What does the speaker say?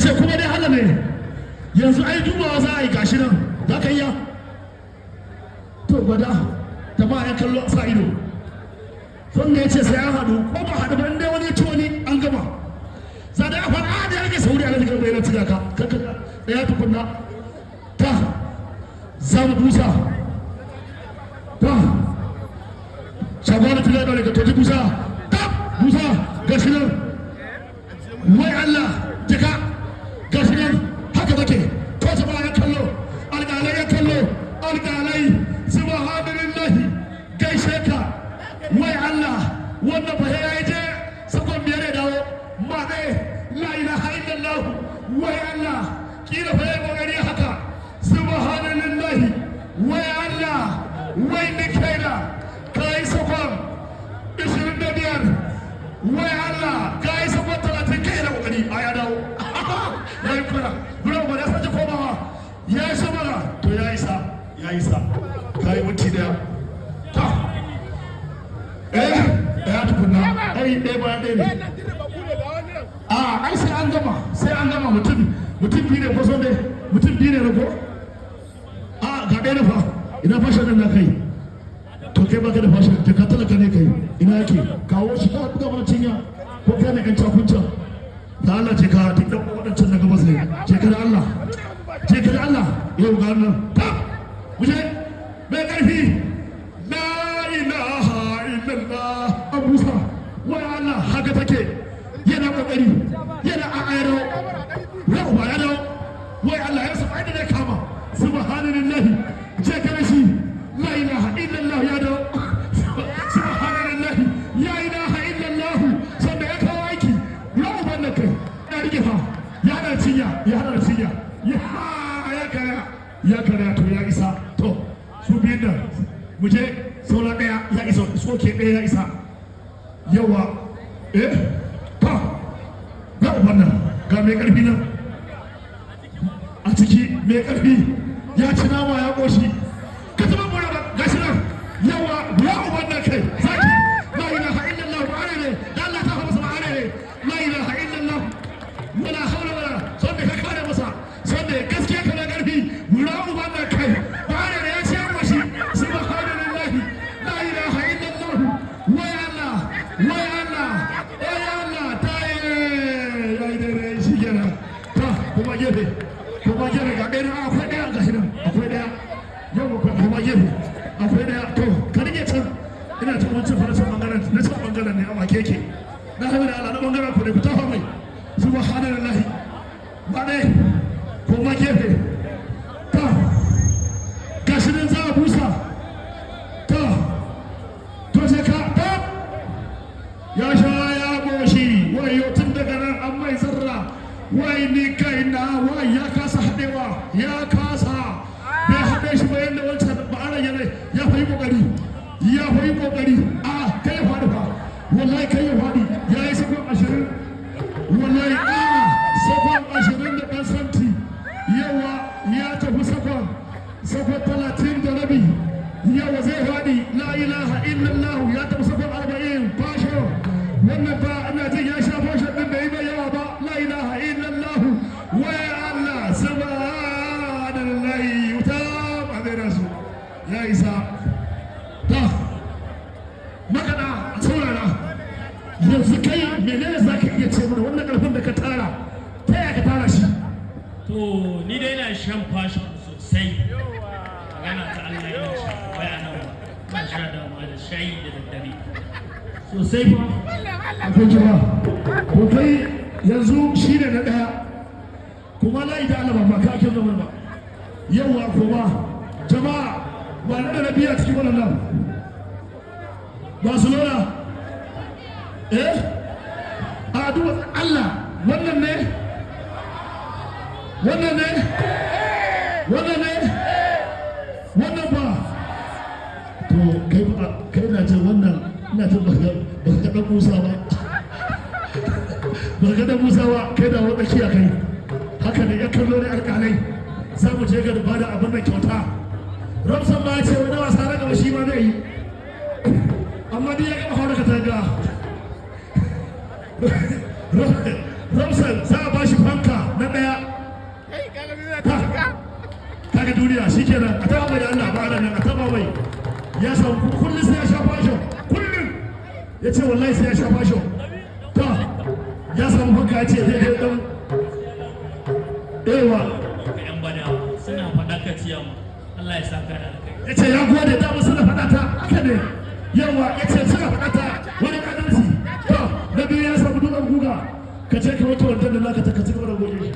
ce kuma dai haka ne yanzu ai dubawa za a yi gashi nan za ka iya to gwada da ba ya kallo sa ido sun da ya ce sai an haɗu ko ba haɗu ba inda wani ya ci wani an gama za da ya faɗa da ya rage sauri a lalakar bai na tiga ka da ya tukunna ta za mu busa ta shagwani tiga da ka toji busa ta busa gashi nan wai Allah jika gashi nan haka take ko ta ba ya kallo alƙalai ya kallo alƙalai subhanallahi gaishe ka wai Allah wannan ba ya je sakon biyar ya dawo ma dai la ilaha illallah wai Allah kila fa ya gari haka subhanallahi wai Allah wai mikaela kai sakon 25 wai Allah kai sakon 30 kai da kokari a ya dawo yayi fara bro ba da sace komawa ya shamara to ya isa kai muti da ta ya tukunna ai dai ba dai ne ai sai an gama mutum biyu ne ko so dai mutum biyu ne ko ga dai na fa ina fashin nan na kai to kai baka da fashin da ka talaka ne kai ina yake kawo shi ka buga mana cinya ko kai ne kan cakunca da Allah ce ka duk dan wadancan na gabas ne ce ka da Allah yau ga nan ta muje mai karfi la ilaha illallah abusa wai Allah haka take yana kokari yana a ayaro ya uba ya dawo wai Allah ya saba da kama subhanallahi ce kana shi la ilaha illallah ya dawo subhanallahi la ilaha illallah sanda ya kawo aiki ya uba da kai ya rike fa ya da cinya ya kare to ya isa to su biyan da mu je sauran daya ya isa soke daya ya isa yawa ta ga wannan ga mai karfi nan a ciki mai karfi ya ci nama ya koshi ka zama mura ba gashi nan yawa ya wannan kai zaki la ilaha illallah ba ne da Allah ta hawa sama ne la ilaha illallah wala hawla wala sonde ka kare masa sonde gaskiya kana karfi mura wannan kai ba ne ya ci koshi subhanallahi la ilaha illallah wa Allah kuma gefe ga ɗaya akwai ɗaya ga shi nan akwai ɗaya yau kuma gefe akwai ɗaya to ka rike can ina ta wancan farashin bangaren na can bangaren ne amma keke na haɗu da ala na bangaren ku ne ku tafa mai subhanallahi ba ɗaya kuma gefe ta ga shi nan za a busa ta to sai ka ta ya sha ya goshi wayo tun daga nan an mai zarra wai ni kaina wai ya kasa haɗewa ya kasa bai haɗe shi ba yadda wancan ba ana yana ya fa yi kokari a kai ya faɗi fa wallahi kai ya faɗi ya yi sakon 20 wallahi sakon 20 da ɗan santi yawa ya tafi sakon 30 da rabi yawa zai faɗi la ilaha illallah ya tafi sakon 40 fasho wannan ba ina jin ya sha fasho ɗin da yi mai yawa ba la ilaha illallah wai Allah subhanallahi wuta ba zai rasu ya isa ta magana a saurara yanzu kai menene za ka iya ce mana wannan ƙarfin da ka tara ta yaya ka tara shi to ni dai na shan fashin sosai magana ta Allah yana sha bayanan ba sha da ma da shayi da daddare sosai fa akwai jama'a ko kai yanzu shi ne na ɗaya kuma layi da alaba ba ka ake zama ba yawa kuma jama'a ba na da biya cikin wannan Barcelona a duwa Allah wannan ne wannan ba to kai na ce wannan ina ta ba ga dan Musa ba ba ga dan Musa ba kai da wata kiya kai haka ne ya kallo ne alƙalai za mu je ga bada abin da kyauta Ramsan ba ya ce wani wasa na gaba shi ma zai yi amma dai ya gaba haura katanga Ramsan za a ba shi fanka na duniya shi kenan a taba mai Allah ba nan a taba mai ya samu kullum sai ya sha fasho kullum ya ce wallahi sai ya sha fasho to ya samu haka ya ce zai dan ewa yan bada suna faɗa ka ciyama Allah ya saka da kai ya ce ya gode da musu da faɗa ta haka ne yawa ya ce suna faɗa ta wani adalci to na biyu ya samu dukan guga ka ce ka wata wancan da naka ta ka ci gaba da goge